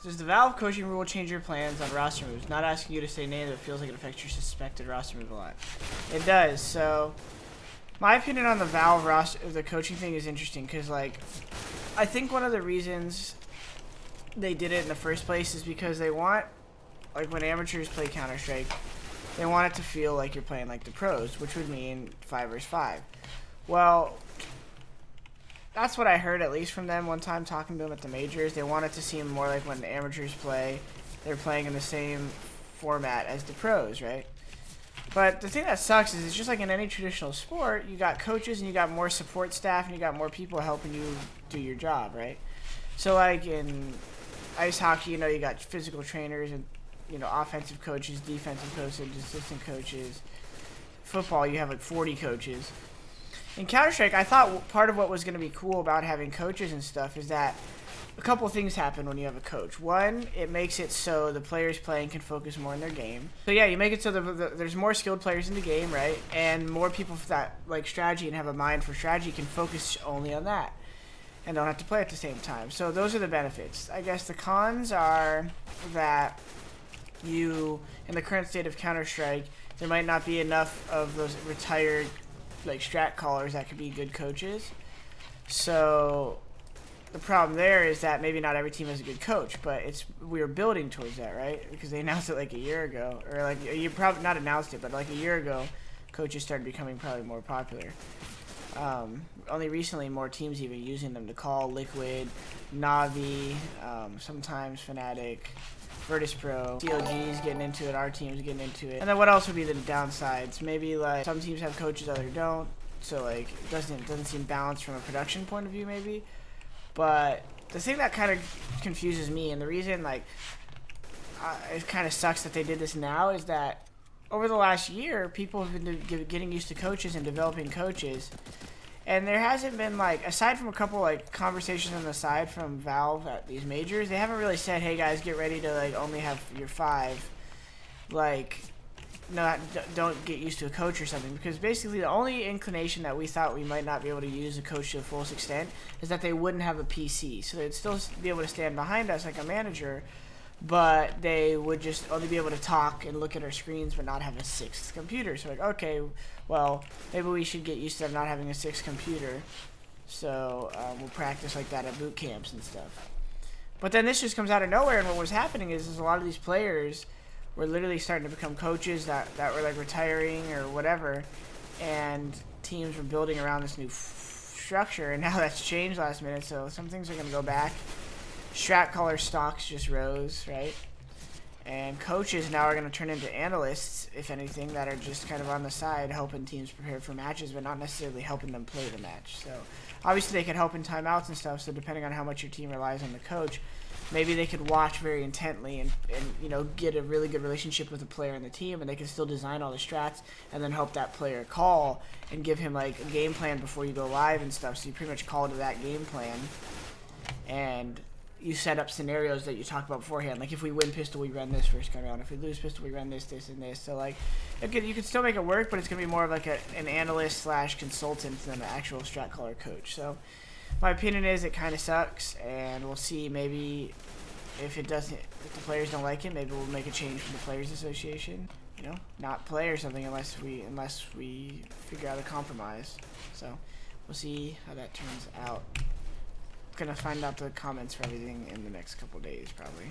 Does the Valve coaching rule change your plans on roster moves? Not asking you to say nay, but it feels like it affects your suspected roster move a lot. It does. So, my opinion on the Valve roster, the coaching thing is interesting because, like, I think one of the reasons they did it in the first place is because they want, like, when amateurs play Counter-Strike, they want it to feel like you're playing like the pros, which would mean 5 versus 5. Well, that's what I heard, at least from them one time talking to them at the majors. They want it to seem more like when the amateurs play, they're playing in the same format as the pros, right? But the thing that sucks is it's just like in any traditional sport, you got coaches and you got more support staff and you got more people helping you do your job, right? So like in ice hockey, you know, you got physical trainers and, you know, offensive coaches, defensive coaches, assistant coaches. Football, you have like 40 coaches. In Counter-Strike, I thought part of what was going to be cool about having coaches and stuff is that a couple things happen when you have a coach. One, it makes it so the players playing can focus more on their game. So yeah, you make it so there's more skilled players in the game, right? And more people that like strategy and have a mind for strategy can focus only on that and don't have to play at the same time. So those are the benefits. I guess the cons are that you, in the current state of Counter-Strike, there might not be enough of those retired like strat callers that could be good coaches. So the problem there is that maybe not every team has a good coach, but we're building towards that, right? Because they announced it like a year ago, or like you probably not announced it, but like a year ago, coaches started becoming probably more popular. Only recently, more teams even using them to call. Liquid, Navi, sometimes Fnatic, Virtus Pro, CLG's getting into it, our team's getting into it. And then what else would be the downsides? Maybe like some teams have coaches, others don't. So like it doesn't seem balanced from a production point of view maybe. But the thing that kind of confuses me, and the reason like it kind of sucks that they did this now, is that over the last year, people have been getting used to coaches and developing coaches. And there hasn't been, like, aside from a couple, like, conversations on the side from Valve at these majors, they haven't really said, hey, guys, get ready to, like, only have your 5. Like, don't get used to a coach or something. Because basically the only inclination that we thought we might not be able to use a coach to the fullest extent is that they wouldn't have a PC. So they'd still be able to stand behind us like a manager, but they would just only be able to talk and look at our screens but not have a 6th computer. So like, okay, well, maybe we should get used to not having a 6th computer. So we'll practice like that at boot camps and stuff. But then this just comes out of nowhere, and what was happening is a lot of these players were literally starting to become coaches that were like retiring or whatever, and teams were building around this new structure, and now that's changed last minute, so some things are going to go back. Strat caller stocks just rose, right? And coaches now are going to turn into analysts, if anything, that are just kind of on the side helping teams prepare for matches, but not necessarily helping them play the match. So obviously they could help in timeouts and stuff, so depending on how much your team relies on the coach, maybe they could watch very intently and you know, get a really good relationship with the player and the team, and they can still design all the strats and then help that player call and give him like a game plan before you go live and stuff. So you pretty much call to that game plan, and you set up scenarios that you talked about beforehand. Like if we win pistol, we run this first go round. If we lose pistol, we run this, this, and this. So like, you can still make it work, but it's gonna be more of like an analyst / consultant than an actual strat caller coach. So my opinion is it kind of sucks, and we'll see. Maybe if it doesn't, if the players don't like it, maybe we'll make a change from the Players Association. You know, not play or something unless we figure out a compromise. So we'll see how that turns out. Gonna find out the comments for everything in the next couple days probably.